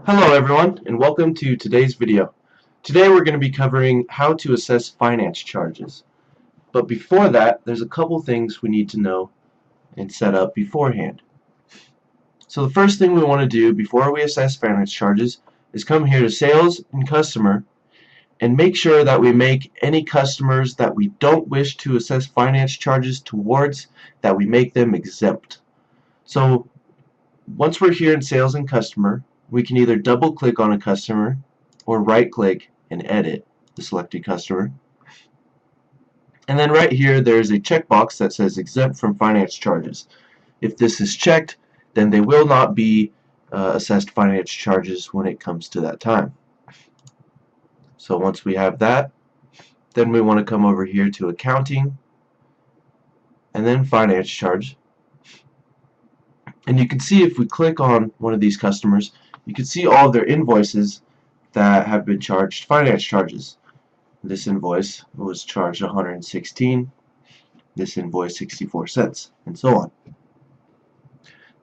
Hello everyone, and welcome to today's video. Today we're going to be covering how to assess finance charges. But before that, there's a couple things we need to know and set up beforehand. So the first thing we want to do before we assess finance charges is come here to Sales and Customer and make sure that we make any customers that we don't wish to assess finance charges towards, that we make them exempt. So once we're here in Sales and Customer, we can either double click on a customer or right click and edit the selected customer. And then right here there's a checkbox that says exempt from finance charges. If this is checked, then they will not be assessed finance charges when it comes to that time. So once we have that, then we want to come over here to accounting and then finance charge. And you can see if we click on one of these customers, you can see all of their invoices that have been charged finance charges. This invoice was charged 116, this invoice 64 cents, and so on.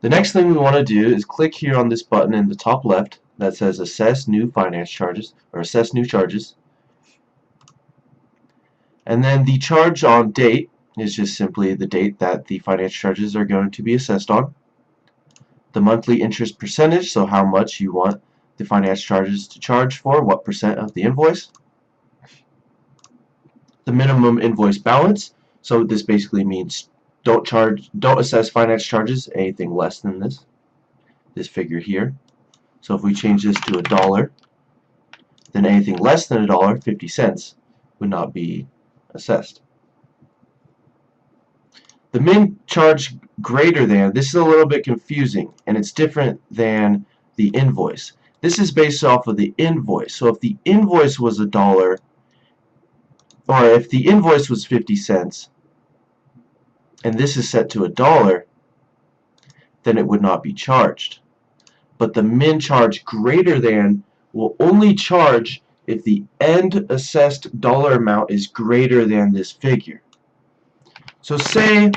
The next thing we want to do is click here on this button in the top left that says Assess New Finance Charges, or Assess New Charges. And then the charge on date is just simply the date that the finance charges are going to be assessed on. The monthly interest percentage, so how much you want the finance charges to charge for, what percent of the invoice. The minimum invoice balance, so this basically means don't assess finance charges anything less than this figure here. So if we change this to $1, then anything less than $1, 50 cents, would not be assessed. The min charge greater than, this is a little bit confusing, and it's different than the invoice. This is based off of the invoice. So if the invoice was $1, or if the invoice was 50 cents, and this is set to $1, then it would not be charged. But the min charge greater than will only charge if the end assessed dollar amount is greater than this figure. So say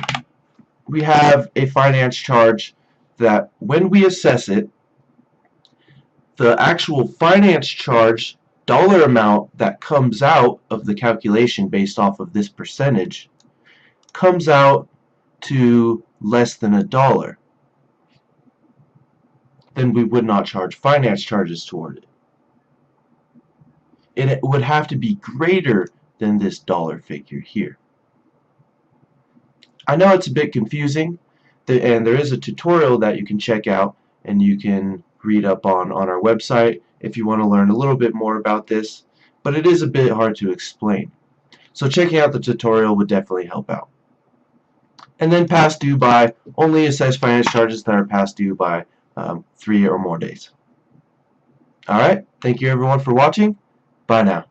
we have a finance charge that when we assess it, the actual finance charge dollar amount that comes out of the calculation based off of this percentage comes out to less than $1. Then we would not charge finance charges toward it. It would have to be greater than this dollar figure here. I know it's a bit confusing, and there is a tutorial that you can check out and you can read up on our website if you want to learn a little bit more about this, but it is a bit hard to explain. So checking out the tutorial would definitely help out. And then past due by, only assess finance charges that are past due by 3 or more days. Alright, thank you everyone for watching. Bye now.